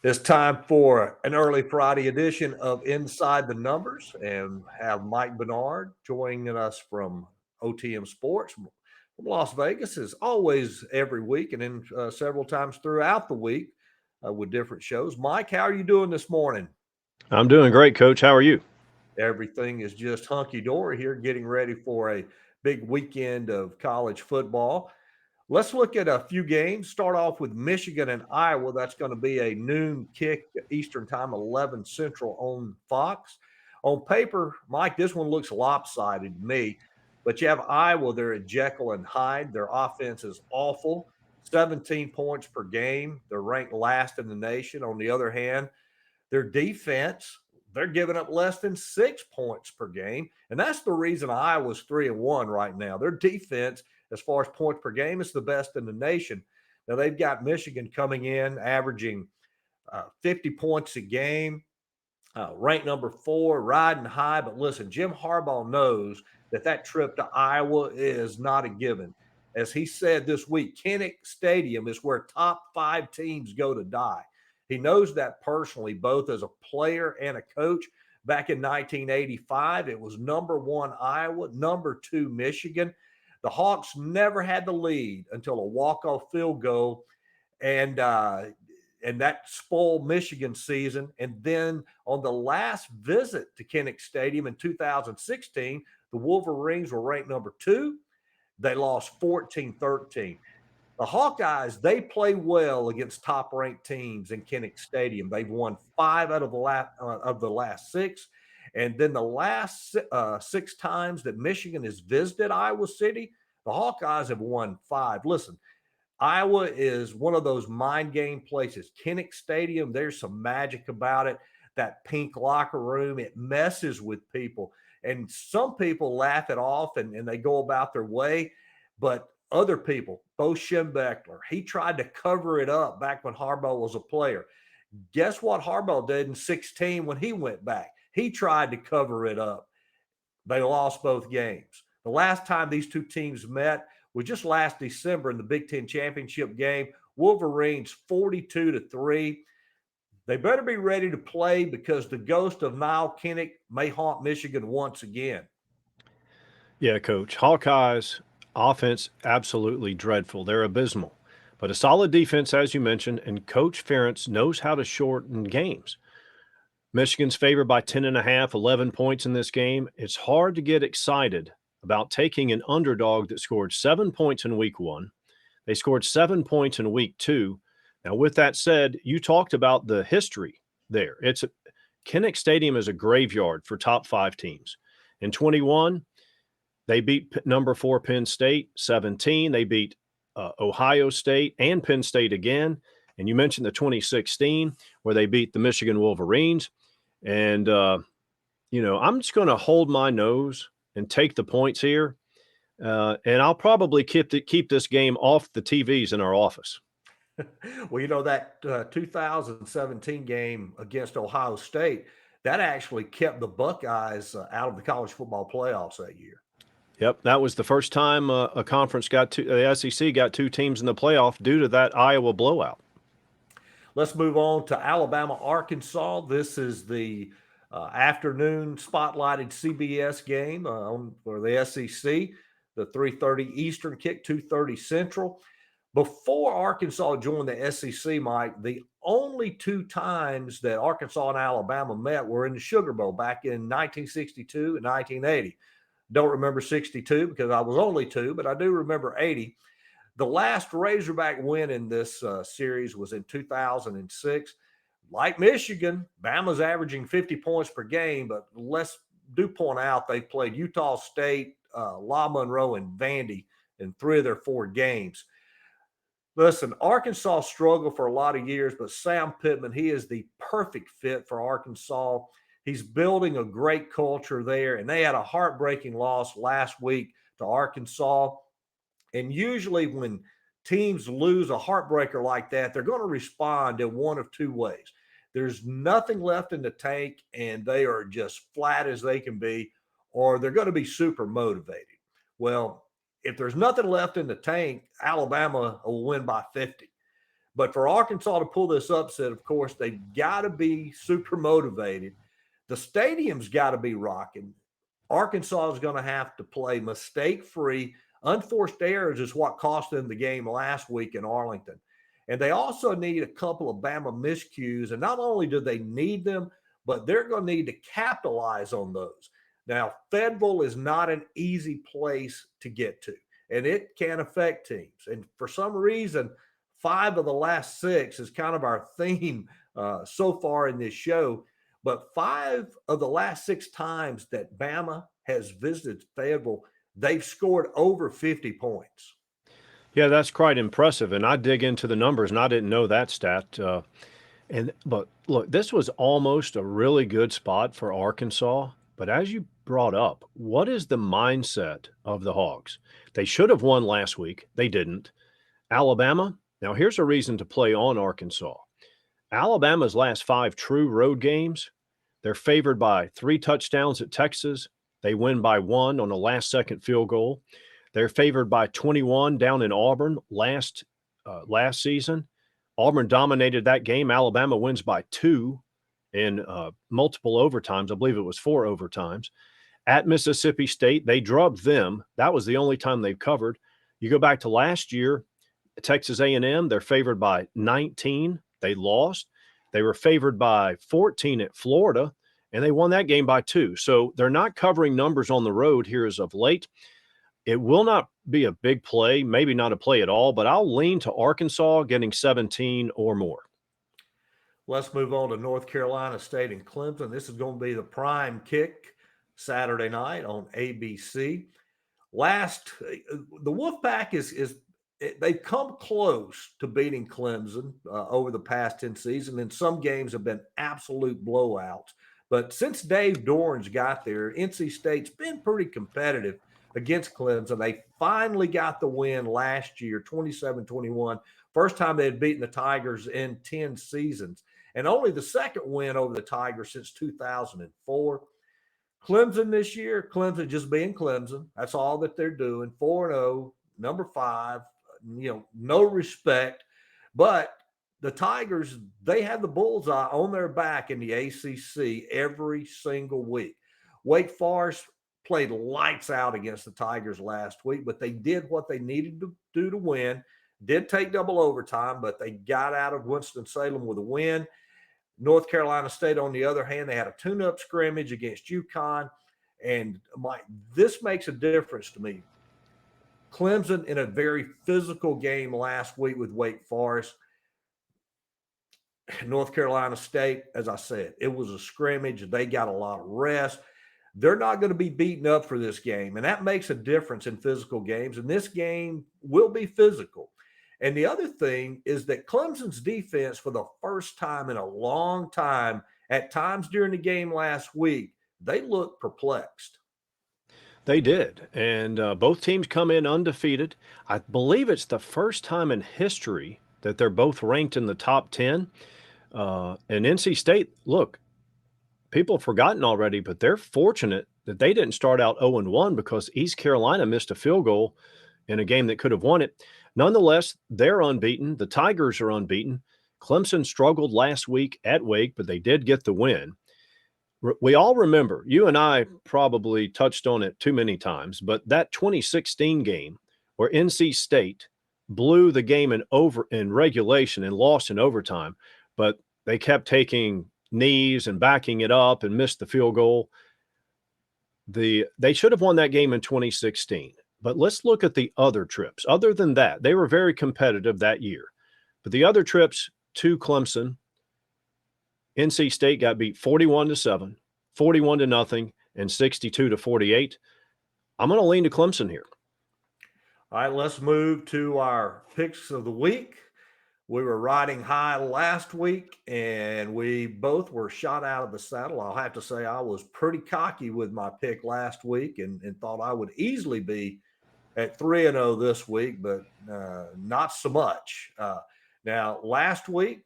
It's time for an early Friday edition of Inside the Numbers and have Mike Bernard joining us from OTM Sports from Las Vegas, as always, every week and then several times throughout the week with different shows. Mike, how are you doing this morning? I'm doing great, Coach. How are you? Everything is just hunky dory here, getting ready for a big weekend of college football. Let's look at a few games. Start off with Michigan and Iowa. That's going to be a noon kick Eastern time, 11 Central on Fox. On paper, Mike, this one looks lopsided to me, but you have Iowa there at Jekyll and Hyde. Their offense is awful, 17 points per game. They're ranked last in the nation. On the other hand, their defense, they're giving up less than 6 points per game. And that's the reason Iowa's 3-1 right now. Their defense, as far as points per game, is the best in the nation. Now they've got Michigan coming in, averaging 50 points a game, ranked number 4, riding high. But listen, Jim Harbaugh knows that trip to Iowa is not a given. As he said this week, Kinnick Stadium is where top 5 teams go to die. He knows that personally, both as a player and a coach. Back in 1985, it was number 1 Iowa, number 2 Michigan. The Hawks never had the lead until a walk-off field goal, and that spoiled Michigan season. And then on the last visit to Kinnick Stadium in 2016, the Wolverines were ranked number 2. They lost 14-13. The Hawkeyes, they play well against top-ranked teams in Kinnick Stadium. They've won 5 out of the last 6. And then the last 6 times that Michigan has visited Iowa City, the Hawkeyes have won 5. Listen, Iowa is one of those mind game places. Kinnick Stadium, there's some magic about it. That pink locker room, it messes with people. And some people laugh it off and they go about their way. But other people, Bo Schembechler, he tried to cover it up back when Harbaugh was a player. Guess what Harbaugh did in 16 when he went back? He tried to cover it up. They lost both games. The last time these two teams met was just last December in the Big Ten championship game. Wolverines 42-3. They better be ready to play because the ghost of Niall Kinnick may haunt Michigan once again. Yeah, Coach. Hawkeyes offense absolutely dreadful. They're abysmal. But a solid defense, as you mentioned, and Coach Ferentz knows how to shorten games. Michigan's favored by 10.5, 11 points in this game. It's hard to get excited about taking an underdog that scored 7 points in week 1. They scored 7 points in week 2. Now, with that said, you talked about the history there. Kinnick Stadium is a graveyard for top 5 teams. In 21, they beat number 4 Penn State. 17, they beat Ohio State and Penn State again. And you mentioned the 2016 where they beat the Michigan Wolverines. And, I'm just going to hold my nose and take the points here. And I'll probably keep this game off the TVs in our office. Well, that 2017 game against Ohio State, that actually kept the Buckeyes out of the college football playoffs that year. Yep, that was the first time a conference the SEC got 2 teams in the playoff due to that Iowa blowout. Let's move on to Alabama-Arkansas. This is the afternoon spotlighted CBS game for the SEC, the 3:30 Eastern kick, 2:30 Central. Before Arkansas joined the SEC, Mike, the only 2 times that Arkansas and Alabama met were in the Sugar Bowl back in 1962 and 1980. Don't remember 62 because I was only 2, but I do remember 80. The last Razorback win in this series was in 2006. Like Michigan, Bama's averaging 50 points per game, but let's do point out they've played Utah State, La Monroe, and Vandy in 3 of their 4 games. Listen, Arkansas struggled for a lot of years, but Sam Pittman, he is the perfect fit for Arkansas. He's building a great culture there, and they had a heartbreaking loss last week to Arkansas. And usually when teams lose a heartbreaker like that, they're going to respond in one of 2 ways. There's nothing left in the tank, and they are just flat as they can be, or they're going to be super motivated. Well, if there's nothing left in the tank, Alabama will win by 50. But for Arkansas to pull this upset, of course, they've got to be super motivated. The stadium's got to be rocking. Arkansas is going to have to play mistake-free. Unforced errors is what cost them the game last week in Arlington. And they also need a couple of Bama miscues. And not only do they need them, but they're going to need to capitalize on those. Now, Fayetteville is not an easy place to get to, and it can affect teams. And for some reason, 5 of the last 6 is kind of our theme so far in this show. But 5 of the last 6 times that Bama has visited Fayetteville, they've scored over 50 points. Yeah, that's quite impressive. And I dig into the numbers, and I didn't know that stat. But look, this was almost a really good spot for Arkansas. But as you brought up, what is the mindset of the Hogs? They should have won last week. They didn't. Alabama, now here's a reason to play on Arkansas. Alabama's last 5 true road games, they're favored by 3 touchdowns at Texas. They win by 1 on a last-second field goal. They're favored by 21 down in Auburn last season. Auburn dominated that game. Alabama wins by 2 in multiple overtimes. I believe it was 4 overtimes. At Mississippi State, they drubbed them. That was the only time they've covered. You go back to last year, Texas A&M, they're favored by 19. They lost. They were favored by 14 at Florida, and they won that game by 2. So they're not covering numbers on the road here as of late. It will not be a big play, maybe not a play at all, but I'll lean to Arkansas getting 17 or more. Let's move on to North Carolina State and Clemson. This is going to be the prime kick Saturday night on ABC. The Wolfpack they've come close to beating Clemson over the past 10 seasons, and some games have been absolute blowouts. But since Dave Doran's got there, NC State's been pretty competitive against Clemson. They finally got the win last year, 27-21. First time they had beaten the Tigers in 10 seasons, and only the second win over the Tigers since 2004. Clemson this year, Clemson just being Clemson. That's all that they're doing. 4-0, number 5, no respect. But the Tigers, they have the bullseye on their back in the ACC every single week. Wake Forest played lights out against the Tigers last week, but they did what they needed to do to win. Did take double overtime, but they got out of Winston-Salem with a win. North Carolina State, on the other hand, they had a tune-up scrimmage against UConn, and this makes a difference to me. Clemson in a very physical game last week with Wake Forest. North Carolina State, as I said, it was a scrimmage. They got a lot of rest. They're not going to be beaten up for this game, and that makes a difference in physical games, and this game will be physical. And the other thing is that Clemson's defense, for the first time in a long time, at times during the game last week, they looked perplexed. They did, and both teams come in undefeated. I believe it's the first time in history that they're both ranked in the top 10. And NC State, look, people have forgotten already, but they're fortunate that they didn't start out 0-1 because East Carolina missed a field goal in a game that could have won it. Nonetheless, they're unbeaten. The Tigers are unbeaten. Clemson struggled last week at Wake, but they did get the win. We all remember, you and I probably touched on it too many times, but that 2016 game where NC State blew the game in regulation and lost in overtime, but they kept taking knees and backing it up and missed the field goal. They should have won that game in 2016. But let's look at the other trips. Other than that, they were very competitive that year. But the other trips to Clemson, NC State got beat 41-7, 41-0, and 62-48. I'm going to lean to Clemson here. All right, let's move to our picks of the week. We were riding high last week, and we both were shot out of the saddle. I'll have to say I was pretty cocky with my pick last week and thought I would easily be at 3-0 this week, but not so much. Now, last week,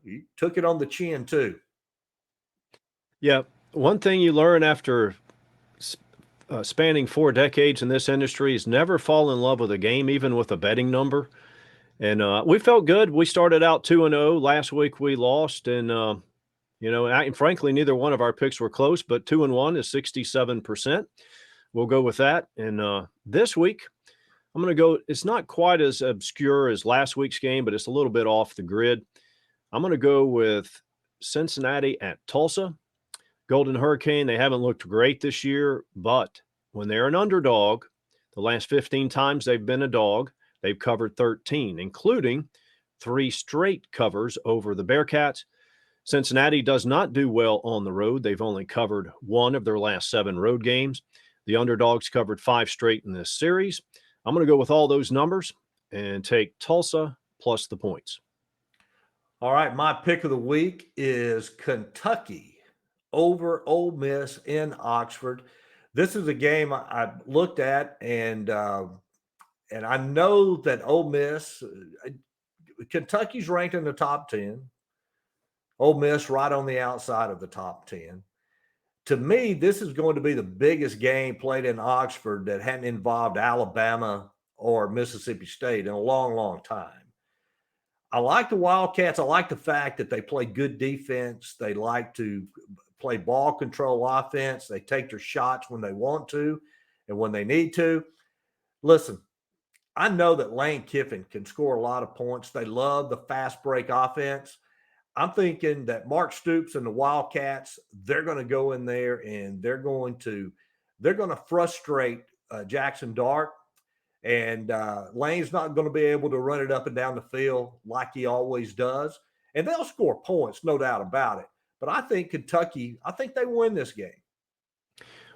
you took it on the chin too. Yeah, one thing you learn after spanning 4 decades in this industry is never fall in love with a game, even with a betting number. And we felt good. We started out 2-0. Last week we lost, and and frankly, neither one of our picks were close. But 2-1 is 67%. We'll go with that. And this week, I'm going to go. It's not quite as obscure as last week's game, but it's a little bit off the grid. I'm going to go with Cincinnati at Tulsa. Golden Hurricane, they haven't looked great this year, but when they're an underdog, the last 15 times they've been a dog, they've covered 13, including 3 straight covers over the Bearcats. Cincinnati does not do well on the road. They've only covered 1 of their last 7 road games. The underdogs covered 5 straight in this series. I'm going to go with all those numbers and take Tulsa plus the points. All right, my pick of the week is Kentucky over Ole Miss in Oxford. This is a game I looked at, and I know that Ole Miss, Kentucky's ranked in the top 10. Ole Miss right on the outside of the top 10. To me, this is going to be the biggest game played in Oxford that hadn't involved Alabama or Mississippi State in a long, long time. I like the Wildcats. I like the fact that they play good defense. They like to play ball control offense. They take their shots when they want to and when they need to. Listen, I know that Lane Kiffin can score a lot of points. They love the fast break offense. I'm thinking that Mark Stoops and the Wildcats, they're going to go in there and they're going to frustrate Jackson Dart. And Lane's not going to be able to run it up and down the field like he always does. And they'll score points, no doubt about it. But I think Kentucky, I think they win this game.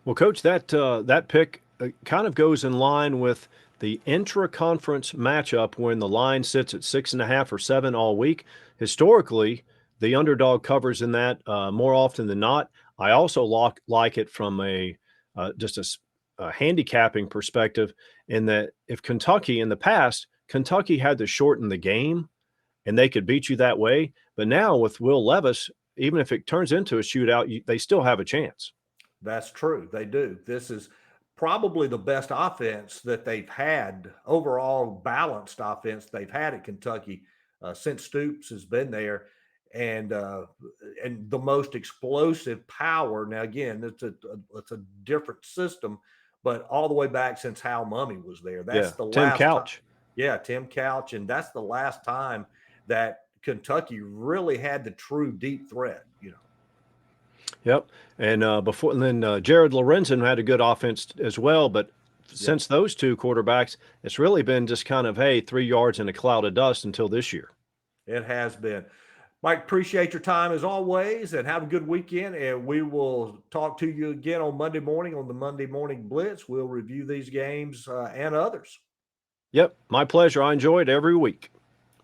Well, Coach, that pick kind of goes in line with the intra-conference matchup when the line sits at 6.5 or 7 all week. Historically, the underdog covers in that more often than not. I also like it from just a handicapping perspective, in that if Kentucky in the past, Kentucky had to shorten the game and they could beat you that way. But now with Will Levis, even if it turns into a shootout, they still have a chance. That's true. They do. This is probably the best offense that they've had, overall balanced offense they've had at Kentucky since Stoops has been there, and the most explosive power. Now, again, it's a different system, but all the way back since Hal Mumme was there. That's the Tim last Couch. Yeah, Tim Couch, and that's the last time that Kentucky really had the true deep threat. Yep. And then Jared Lorenzen had a good offense as well. But since those 2 quarterbacks, it's really been just kind of, hey, 3 yards in a cloud of dust until this year. It has been. Mike, appreciate your time as always, and have a good weekend. And we will talk to you again on Monday morning on the Monday Morning Blitz. We'll review these games and others. Yep. My pleasure. I enjoy it every week.